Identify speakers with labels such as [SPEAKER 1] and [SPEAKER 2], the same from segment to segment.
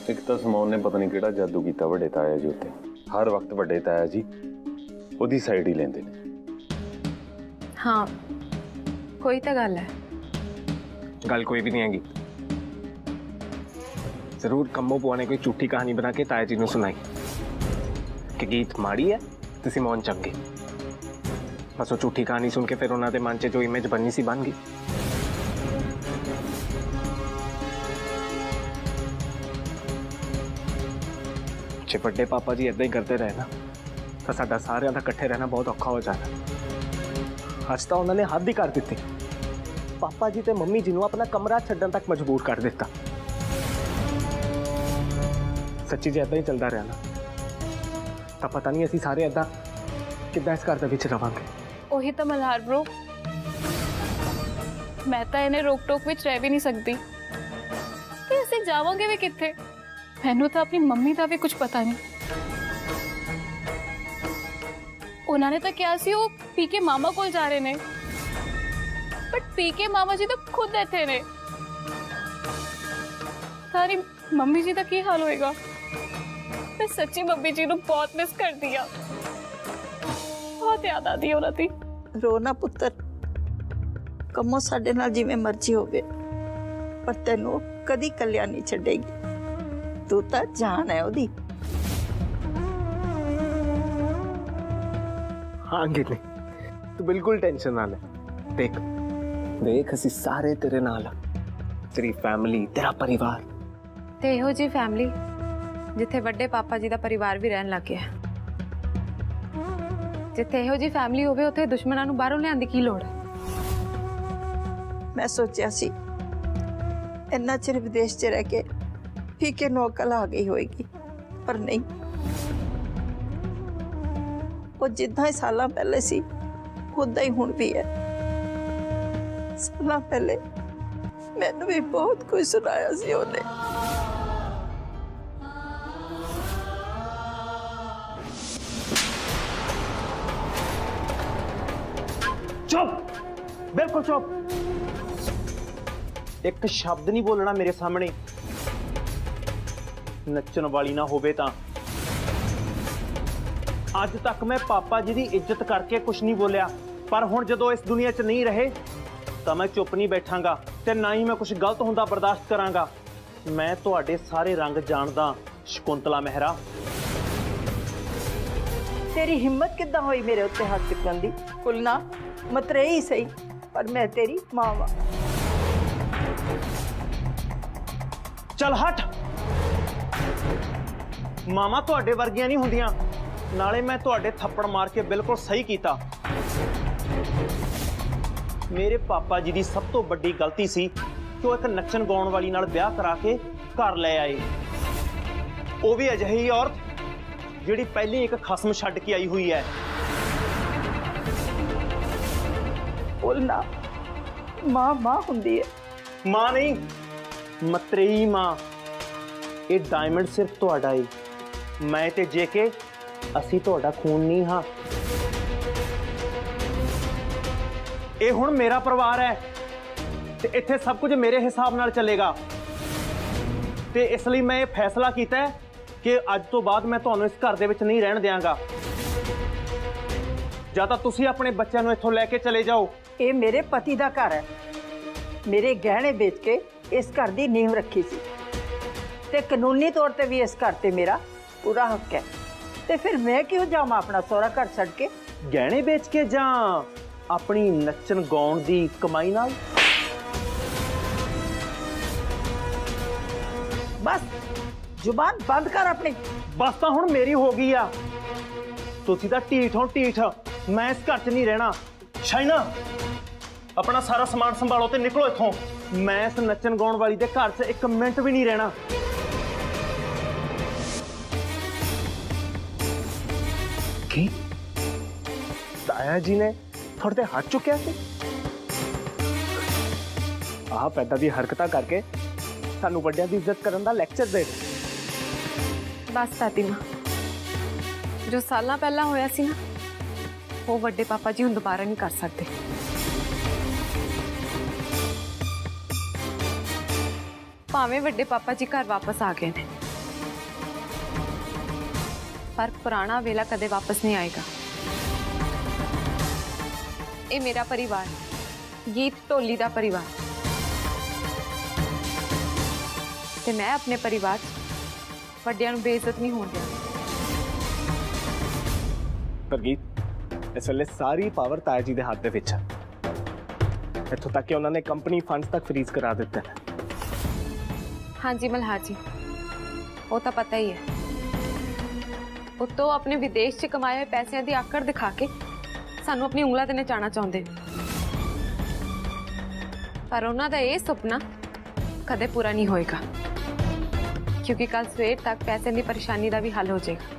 [SPEAKER 1] एक तो समौन ने पता नहीं केड़ा जादू किया वड्डे ताया जी उत्ते। हर वक्त वड्डे ताया जी ओदी साइड ही लेंदे ने।
[SPEAKER 2] हाँ कोई तो गल है।
[SPEAKER 3] गल कोई भी नहीं हैगी। जरूर कम्मो बुआ ने कोई झूठी कहानी बना के ताया जी ने सुनाई कि गीत माड़ी है तो सिमोन चंगी। बस वो झूठी कहानी सुन के फिर उन्होंने मन च जो इमेज बननी सी बन गई। जे बड़े पापा जी इदा ही करते रहे ना तो साडा सारिਆਂ ਦਾ इकट्ठे रहना बहुत औखा हो जाना। अज तो उन्होंने हद ही कर दी। पापा जी ते मम्मी जी अपना कमरा छड्डन तक मजबूर कर दिता। सच्ची जे इदा ही चलता रहा ना तो पता नहीं असी सारे इदा किद्दां इस घर दे विच रवांगे।
[SPEAKER 2] ओही तो मल्हार ब्रो, मैं तो इन्हें रोक टोक विच रह भी नहीं सकती कि असीं जावांगे भी कित्थे। मैनू तो अपनी मम्मी का भी कुछ पता नहीं। उन्होंने तो क्या सी वो पीके मामा कोल जा रहे ने, बट पीके मामा जी तो खुद इत्थे ने। सारी मम्मी जी का की हाल होएगा। मैं सच्ची मम्मी जी को बहुत मिस कर दिया। बहुत याद आती है उन्होंने।
[SPEAKER 4] रोना पुत्र, कमो साडे नाल जिवें मर्जी होवे पर तैनू कदी कल्या नहीं छड्डेगी। तू तो जान है ओदी।
[SPEAKER 3] हाँ गिनी तू बिल्कुल टेंशन ना ले। देख देख असी सारे तेरे नाल, तेरी फैमिली तेरा परिवार।
[SPEAKER 2] ते इहो जी फैमिली जिथे वड्डे पापा जी का परिवार भी रहन लग गया। जिथे इहो जी फैमिली होवे उथे दुश्मनां नूं बाहरों लिआउण दी की लोड़ है।
[SPEAKER 4] मैं सोचा सी इन्ना चिर विदेश च रह के फीके नौकल आ गई होएगी, पर नहीं। वो जिद्दां ही सालां पहले सी उदां ही हुण भी है। सालां पहले मैनू भी बहुत कुछ सुनाया सी उन्हें।
[SPEAKER 5] चुप, बिल्कुल चुप। एक शब्द नहीं बोलना मेरे सामने। नचन वाली ना होवे तां। अज तक मैं पापा जी की इज्जत करके कुछ नहीं बोलिया, पर हुण जदों इस दुनिया च नहीं रहे तो मैं चुप नहीं बैठांगा ते ना ही मैं कुछ गलत हुंदा बर्दाश्त करांगा। मैं तुहाडे सारे रंग जानदा शकुंतला मेहरा।
[SPEAKER 4] तेरी हिम्मत किद्दां होई मेरे उत्ते हाथ चुकन दी? कुलना मतरेई सही, पर मैं तेरी मां वां।
[SPEAKER 5] चल हट। मामा तुहाडे वर्गियां नहीं हुंदियां। नाले मैं तुहाडे थप्पड़ मार के बिल्कुल सही कीता। मेरे पापा जी की सब तो बड़ी गलती सी कि एक नचन गाउण वाली नाल ब्याह करा के घर ले आए। वो भी अजिही औरत जिहड़ी पहले एक खसम छड्ड के आई हुई है।
[SPEAKER 4] बोलना मां मां हुंदी है।
[SPEAKER 5] मां नहीं, मतरेई मां। ये डायमंड सिर्फ तुहाडा है। मैं ते जेके असी तुहाडा खून नहीं हाँ। ये हुण मेरा परिवार है ते इत्थे सब कुछ मेरे हिसाब नाल चलेगा। ते इसलिए मैं ये फैसला किया है कि अज तो बाद मैं तुहानू इस घर दे विच नहीं रहन देंगा। या तां तुसी अपने बच्चों नू इत्थों लैके चले जाओ।
[SPEAKER 4] ये मेरे पति का घर है। मेरे गहने बेच के इस घर की नींव रखी सी ते कानूनी तौर पर भी इस घर ते मेरा पूरा हक है। ते फिर मैं क्यों जावां अपना सौरा घर छड्ड के?
[SPEAKER 5] गहने बेच के जा अपनी नचन गाउण दी कमाई नाल?
[SPEAKER 4] बस जुबान बंद कर अपनी।
[SPEAKER 5] बस तो हुण मेरी हो गई आ। तुसी तां ढीठ हो ढीठ। मैं इस घर च नहीं रहना। शाइना अपना सारा सामान संभालो ते निकलो इत्थों। मैं इस नचन गाउण वाली दे घर च एक मिनट भी नहीं रहना।
[SPEAKER 3] की ताया जी ने थोड़े ते हाथ चुक्या सी? आप ऐदा दी हरकतां करके सानू वड्डियां दी इज्जत करन दा लेक्चर दे।
[SPEAKER 2] बस दादी मां, जो साल पहला होया सी ना वो वड्डे पापा जी हुण दोबारा नहीं कर सकते। ਭਾਵੇਂ ਵੱਡੇ ਪਾਪਾ ਜੀ ਘਰ ਵਾਪਸ ਆ ਗਏ ਨੇ, ਪਰ ਪੁਰਾਣਾ ਵੇਲਾ ਕਦੇ ਵਾਪਸ ਨਹੀਂ ਆਏਗਾ। ਇਹ ਮੇਰਾ ਪਰਿਵਾਰ, ਗੀਤ ਢੋਲੀ ਦਾ ਪਰਿਵਾਰ, ਤੇ ਮੈਂ ਆਪਣੇ ਪਰਿਵਾਰ 'ਚ ਵੱਡਿਆਂ ਨੂੰ ਬੇਇੱਜ਼ਤ ਨਹੀਂ ਹੋਣ ਦਿਆਂਗੀ।
[SPEAKER 3] ਪਰ ਗੀਤ, ਇਸ ਵੇਲੇ ਸਾਰੀ ਪਾਵਰ ਤਾਇਆ ਜੀ ਦੇ ਹੱਥ ਦੇ ਵਿੱਚ ਹੈ। ਇੱਥੋਂ ਤੱਕ ਕਿ ਉਹਨਾਂ ਨੇ ਕੰਪਨੀ ਫੰਡਸ ਤੱਕ ਫਰੀਜ਼ ਕਰਾ ਦਿੱਤੇ ਨੇ।
[SPEAKER 2] ਹਾਂਜੀ ਮਲਹਾਰ ਜੀ, ਉਹ ਤਾਂ ਪਤਾ ਹੀ ਹੈ। ਉਤੋਂ ਆਪਣੇ ਵਿਦੇਸ਼ 'ਚ ਕਮਾਏ ਹੋਏ ਪੈਸਿਆਂ ਦੀ ਆਕੜ ਦਿਖਾ ਕੇ ਸਾਨੂੰ ਆਪਣੀ ਉਂਗਲਾਂ ਤੇ ਨਚਾਉਣਾ ਚਾਹੁੰਦੇ ਨੇ, ਪਰ ਉਹਨਾਂ ਦਾ ਇਹ ਸੁਪਨਾ ਕਦੇ ਪੂਰਾ ਨਹੀਂ ਹੋਏਗਾ, ਕਿਉਂਕਿ ਕੱਲ ਸਵੇਰ ਤੱਕ ਪੈਸੇ ਦੀ ਪਰੇਸ਼ਾਨੀ ਦਾ ਵੀ ਹੱਲ ਹੋ ਜਾਏਗਾ।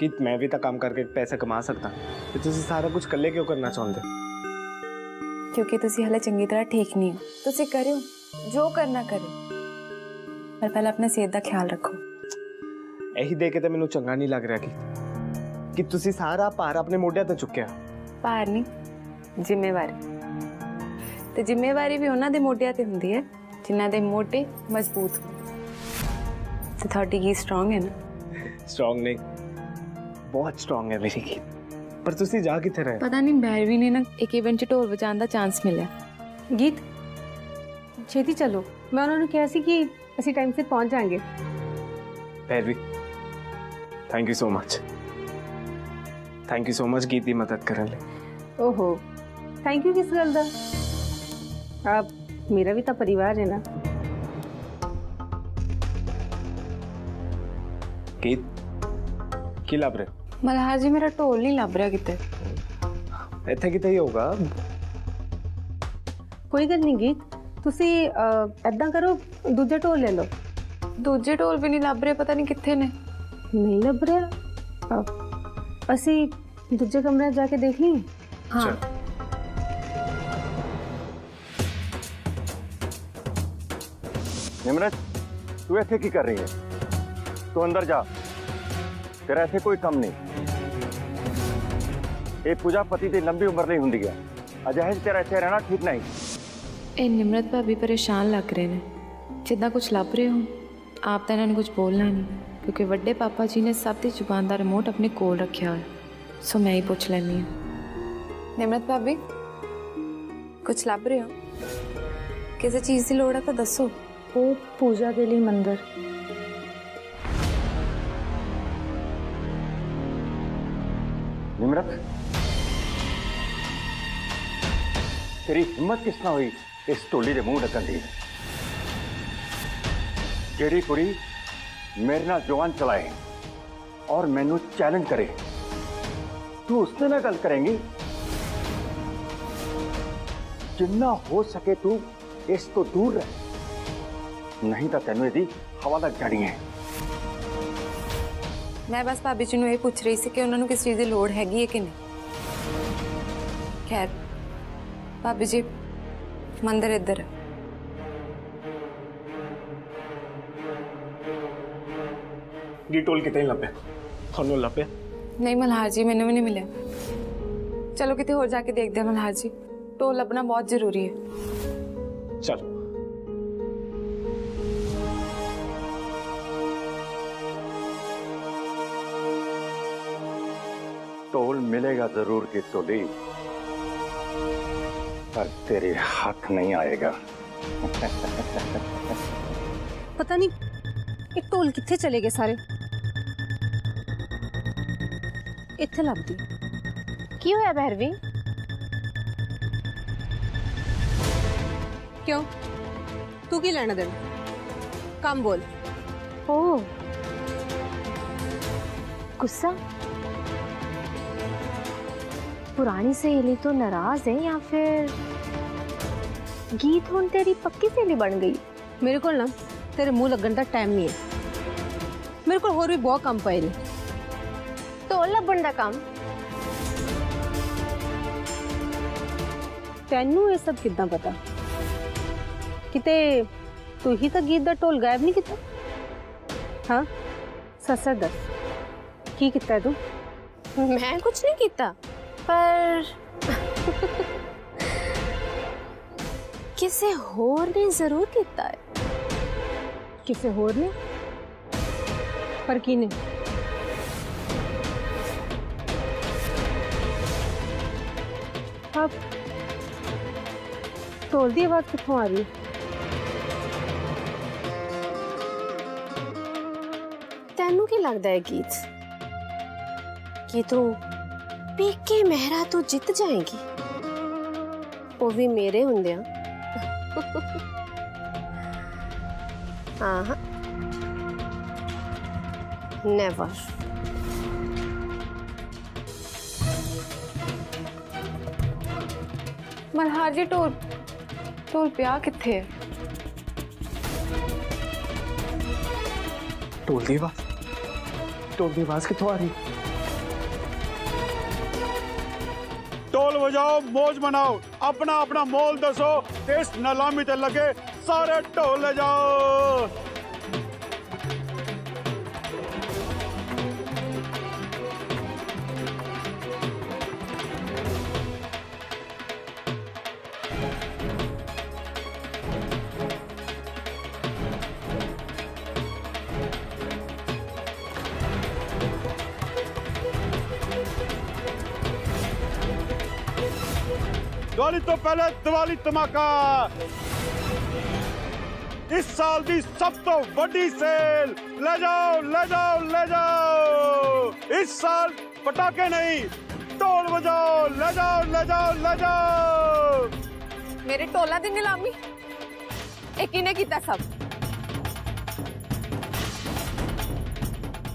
[SPEAKER 3] गीत मैं भी तो काम करके पैसे कमा सकता, तो तुसी सारा कुछ कल्ले क्यों करना चाहते?
[SPEAKER 2] क्योंकि तुसी हले चंगी तरह ठीक नहीं हो। तुसी करो जो करना करो, पर पहले अपने सेहत का ख्याल रखो।
[SPEAKER 3] यही देख के तो मैनू चंगा नहीं लग रहा कि तुसी सारा भार अपने मोढियां ते चुक्या।
[SPEAKER 2] भार नहीं, जिम्मेवारी। ते जिम्मेवारी भी उन्हां दे मोढियां ते हुंदी है जिन्हां दे मोढे मजबूत हो। तो थोड़ी की स्ट्रॉन्ग है ना?
[SPEAKER 3] स्ट्रॉन्ग नहीं, बहुत स्ट्रॉन्ग है मेरी गीत। पर तुसी जा किथे रहे?
[SPEAKER 2] पता नहीं, भैरवी ने ना एक इवेंट च ढोल बजाने का चांस मिला।
[SPEAKER 6] गीत छेती चलो, मैं उन्होंने कहा सी कि ਅਸੀਂ टाइम से पहुंच जाएंगे।
[SPEAKER 3] Bhairavi, thank you so much. Thank you so much गीत की मदद करने लिए।
[SPEAKER 6] ओहो, थैंक यू किस गल दा? आप मेरा भी तो परिवार है ना।
[SPEAKER 3] गीत की लभ रहे?
[SPEAKER 2] मल्हार जी, मेरा ढोल नहीं लभ रहा किते।
[SPEAKER 3] इत्थे किते ही होगा।
[SPEAKER 6] कोई गल नहीं गीत, तुसी ऐदां करो, दूजे ढोल ले लो।
[SPEAKER 2] दूजे ढोल भी नहीं लभ रहे, पता नहीं किथे ने।
[SPEAKER 6] नहीं लभ रहा? असी दूजे कमरे जाके देख ली।
[SPEAKER 2] हाँ।
[SPEAKER 1] निमरत, तू ऐसे की कर रही है? तू अंदर जा, तेरा ऐसे कोई कम नहीं। ये पूजा पति की लंबी उम्र नहीं होंगी है, अजय तेरा ऐसे रहना ठीक नहीं।
[SPEAKER 2] ए निमरत भाभी परेशान लग रहे हैं, जिदा कुछ लभ रहे हो आप तो इन्होंने कुछ बोलना नहीं, क्योंकि वड्डे पापा जी ने सब की जुबान का रिमोट अपने कोल रखा है। सो मैं ही पूछ लैनी हूँ। निमरत भाभी, कुछ लभ रहे हो? किसी चीज़ की लोड़ है तो दसो।
[SPEAKER 6] वो पूजा के लिए मंदिर।
[SPEAKER 1] निमरत, तेरी हिम्मत किस ना हुई इस टोली के मुंह ढकन दी? जेड़ी कुड़ी मेरे नाल जवान चलाए और मैनू चैलेंज करे, तू उसने ना गल करेंगी? जिन्ना हो सके तू इस तो दूर रह, नहीं तो तेनू यदि हवा लग जानी है।
[SPEAKER 2] मैं बस भाभी जी ये पूछ रही थी कि उन्होंने किस चीज़ की लोड़ हैगी है कि नहीं। खैर भाभी जी, मंदिर इधर है।
[SPEAKER 3] गीत ढोल किते नहीं लभे? थानू लभे?
[SPEAKER 2] नहीं मल्हार जी, मैंने भी नहीं मिले। चलो कितने होर जाके देखते हैं मल्हार जी, ढोल लभना बहुत जरूरी है।
[SPEAKER 3] चल।
[SPEAKER 1] टोल मिलेगा जरूर की टोली, पर तेरे हाथ नहीं आएगा।
[SPEAKER 6] पता नहीं एक ढोल किथे चले गए सारे। इत्थे लभदी की होया भैरवी? क्यों, तू की लेना देना? कम बोल।
[SPEAKER 7] ओ गुस्सा? पुरानी सहेली तो नाराज है या फिर गीत हुन तेरी पक्की सहेली बन गई?
[SPEAKER 6] मेरे को ना तेरे मुंह लगन का टाइम नहीं है। मेरे को होर भी बहुत काम पे ने।
[SPEAKER 7] तो लभन दा काम
[SPEAKER 6] तेनू ये सब किद्दां पता? किते तू ही तो गीत दा ढोल गायब नहीं किता? हाँ सच सच दस की किता है तू? मैं कुछ नहीं कीता, पर किसे होर ने जरूर कीता है। किसे होर ने? पर किने? अब ढोल दी आवाज कित्थों आ रही है? तेनू की लगता है गीत कि तू पीके मेहरा तो जित जाएगी, वो भी मेरे हुंदे हाँ। नेवर।
[SPEAKER 2] मल्हार जी ढोल पिया किथे है?
[SPEAKER 3] ढोल दी आवाज कित्थों आ रही?
[SPEAKER 8] ढोल बजाओ, मौज मनाओ, अपना अपना मोल दसो, इस नीलामी ते लगे सारे ढोल ले जाओ। दिवाली तो पहले दिवाली धमाका, इस साल की सब तो बड़ी सेल, ले जाओ ले जाओ ले जाओ। इस साल पटाखे नहीं, ढोल बजाओ, ले जाओ ले जाओ ले जाओ।
[SPEAKER 2] मेरे ढोला दी नीलामी एक ही ने कीता सब।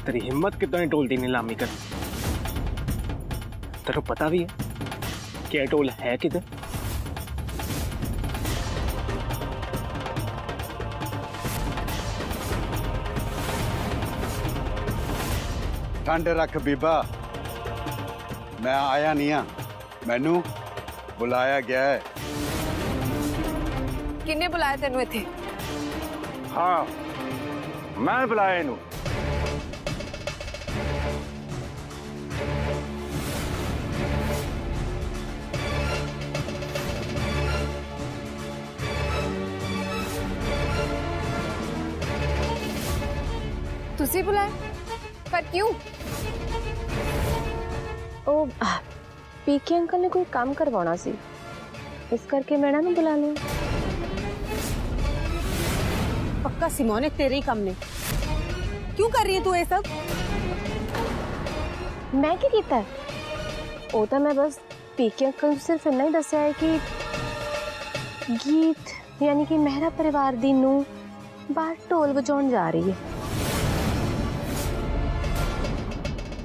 [SPEAKER 3] तेरी हिम्मत कितनी ढोल दी नीलामी कर? तेरे पता भी है कि ढोल है किधर?
[SPEAKER 8] ठंड रख बीबा, मैं आया नहीं हाँ, मैनू बुलाया गया है।
[SPEAKER 2] किन्ने बुलाया तेनू इत्थे?
[SPEAKER 1] हाँ, मैं बुलाया इनू।
[SPEAKER 2] तुसी बुलाया? पर क्यों?
[SPEAKER 7] ओ पीके अंकल ने कोई काम करवाना सी, इस करके मैंने ना बुला लिया।
[SPEAKER 6] पक्का सिमोने तेरे ही काम ने। क्यों कर रही है तू ये सब?
[SPEAKER 7] मैं क्या कीता है? ओ तो मैं बस पीके अंकल सिर्फ इतना ही दस्या है कि गीत यानी कि मेहरा परिवार दी नू बाहर ढोल बजाउण जा रही है।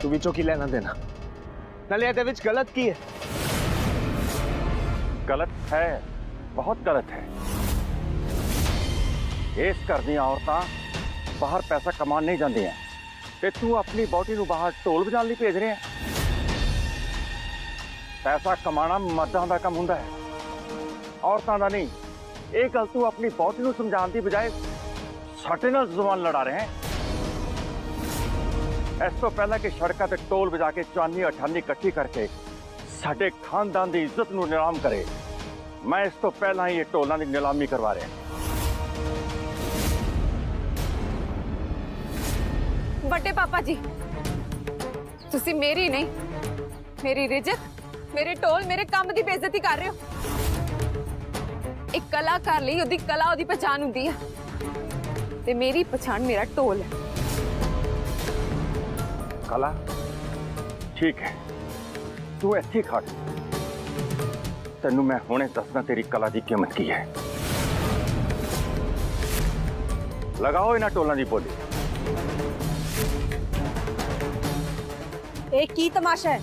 [SPEAKER 3] तू भी चौकी लेना देना, नाले इहदे विच गलत की है?
[SPEAKER 1] गलत है, बहुत गलत है। इस घर दी औरतां बाहर पैसा कमान नहीं जांदियां ते तू अपनी बॉटी नू बाहर ढोल बजाण लई भेज रहे हैं। पैसा कमाना मर्दां दा काम हुंदा है, औरतां दा नहीं। ਇਹ ਗੱਲ ਤੂੰ अपनी बॉटी नू समझाने की बजाय साडे नाल जुबान लड़ा रहे हैं। इस तो पहला कि सड़कों ते टोल बजा के चानी अठानी इकट्ठी करके साडे खानदान की इज्जत नू नीलाम करे, मैं इस तो पहला ही ये टोलों की नीलामी करवा रहा।
[SPEAKER 2] बड़े पापा जी, तुसी मेरी नहीं, मेरी रिजत, मेरे टोल, मेरे काम की बेइज्जती कर रहे हो। एक कलाकार ਲਈ ਉਹਦੀ कला ਉਹਦੀ पहचान ਹੁੰਦੀ है ਤੇ मेरी पहचान मेरा टोल है।
[SPEAKER 1] कला ठीक है, तू इत्थे खड़, तेनू मैं हुणे दसना तेरी कला की कीमत की है। लगाओ इन्हां टोलों की बोली।
[SPEAKER 6] एक की तमाशा है?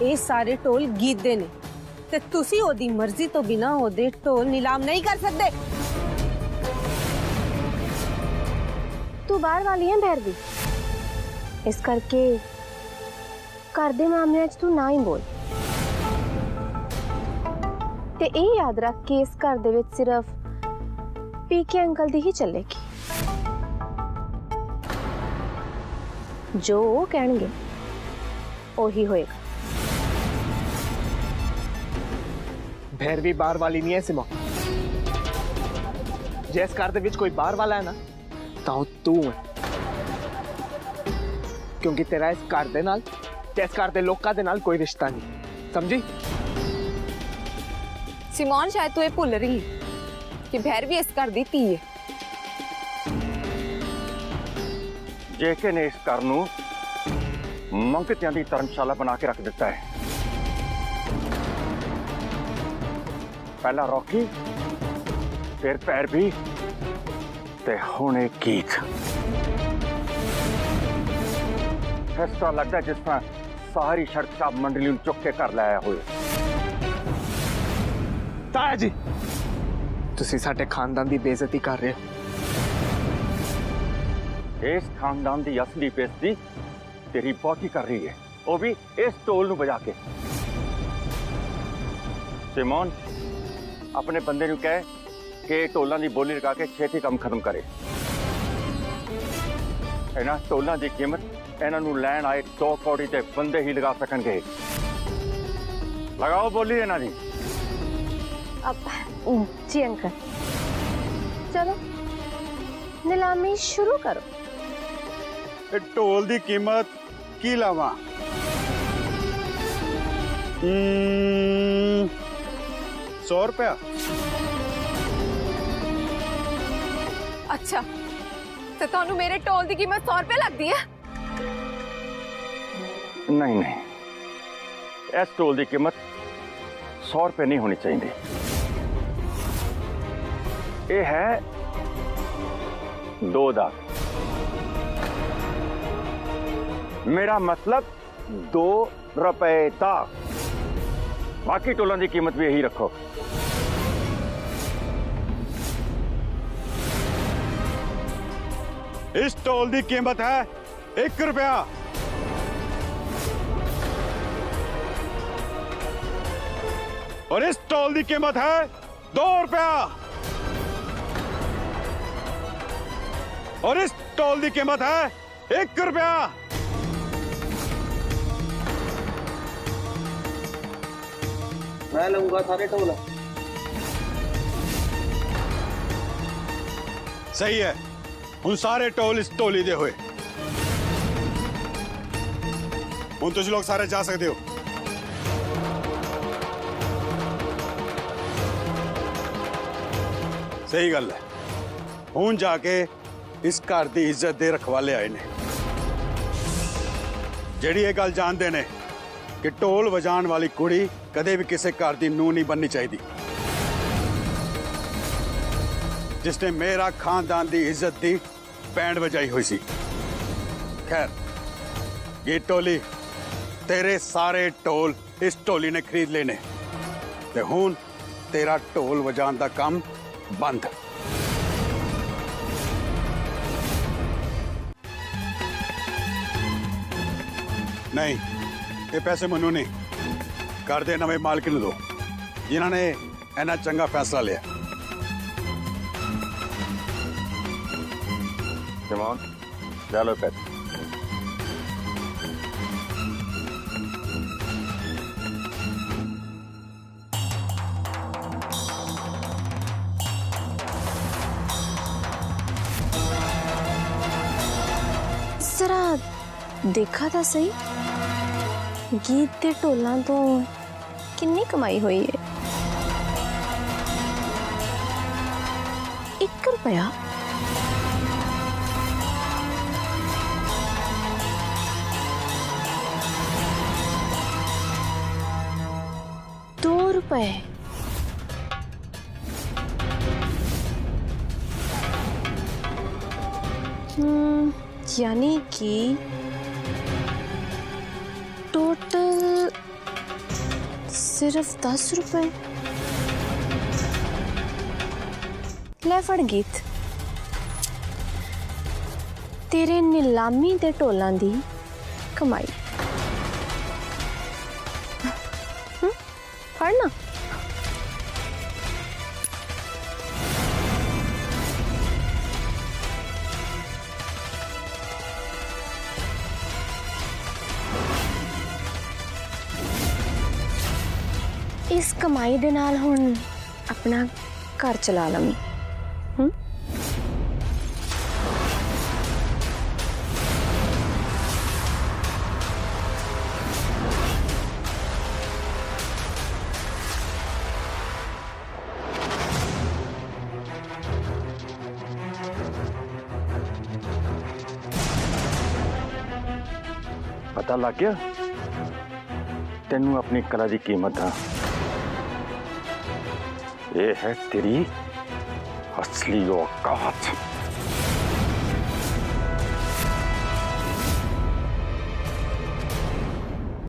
[SPEAKER 6] ये सारे टोल गीत दे ने ते तुसी ओदी मर्जी तो बिना ओदे टोल नीलाम नहीं कर सकते।
[SPEAKER 7] तू बाहर वाली है भैरवी, इस करके घर दे मामले च तू ना ही बोल। ते ये याद रख कि इस घर दे विच सिर्फ पीके अंकल दी ही चलेगी। जो वो कहणगे ਉਹੀ ਹੋਏਗਾ।
[SPEAKER 3] भैरवी बाहर वाली नहीं है सिमो। जे इस घर दे विच कोई बाहर वाला है ना तो तू है, क्योंकि तेरा इस घर दे नाल ते इस घर दे लोकां दे नाल कोई रिश्ता नहीं, समझी?
[SPEAKER 2] सिमोन शायद तू ये भुल रही कि भैरवी इस घर दी धी है।
[SPEAKER 1] जेके ने इस घर नूं मंगतियां दी धर्मशाला बना के रख दिता है। पहला रॉकी, फिर भैरवी ते हुण एक गीत। इस तरह लगता है जिस तरह सारी सड़क साहब मंडली नूं चुक के घर लाया हुए।
[SPEAKER 3] ताया जी तुसी साडे खानदान दी बेइज्जती कर रहे हो।
[SPEAKER 1] इस खानदान की असली बेइज्जती तेरी बॉटी कर रही है, वो भी इस टोल नूं बजा के। सिमोन अपने बंदे नूं कह कि टोलां दी बोली लगा के छेती काम खत्म करे। इन्हां टोलां दी कीमत इन्हां नूं लैण आए 2 कौड़ी ते बंदे ही लगा सकणगे। लगाओ बोली इन्हां दी।
[SPEAKER 7] अब जी अंकल, चलो नीलामी शुरू करो।
[SPEAKER 8] ढोल की कीमत की लावा? 100 रुपया।
[SPEAKER 2] अच्छा तो ਤੁਹਾਨੂੰ मेरे ढोल की कीमत 100 रुपए लगती है?
[SPEAKER 1] नहीं नहीं, इस टोल की कीमत 100 रुपए नहीं होनी चाहिए। ये है 2 दा। मेरा मतलब 2 रुपए दा। बाकी टोलों की कीमत भी यही रखो।
[SPEAKER 8] इस टोल की कीमत है 1 रुपया। और इस टोल की कीमत है 2 रुपया। और इस टोल की कीमत है 1 रुपया।
[SPEAKER 3] मैं लूंगा सारे टोल।
[SPEAKER 8] सही है, हूँ सारे टोल इस टोली दे हुए। हूँ तुझ लोग सारे जा सकते हो। सही गल है, हूँ जाके इस घर की इज्जत दे रखवाले आए ने, जेड़ी ये गल जानते ने कि ढोल वजाण वाली कुड़ी कदे भी किसी घर की नूह नहीं बननी चाहिए, जिसने मेरा खानदान की इज्जत की बैंड बजाई हुई सी। खैर ये टोली तेरे सारे ढोल इस टोली ने खरीद लेने ते हुण तेरा ढोल वजाण दा काम बंद। नहीं, ये पैसे मनु नहीं, घर दे नवे मालक नूं दो जिन्होंने इन्ना चंगा फैसला लिया।
[SPEAKER 1] सिमोन चलो पैसे।
[SPEAKER 7] जरा देखा था सही गीत के ढोलों तो कितनी कमाई हुई है? 1 रुपया। ₹2। यानी कि टोटल सिर्फ 10 रुपए। ले फड़ गीत, तेरे नीलामी दे ढोलां दी कमाई। फड़ ना। इस कमाई दे नाल हुण अपना घर चला लवी।
[SPEAKER 1] पता लग गया तेनू अपनी कला की कीमत दा। ये है तेरी असली औकात।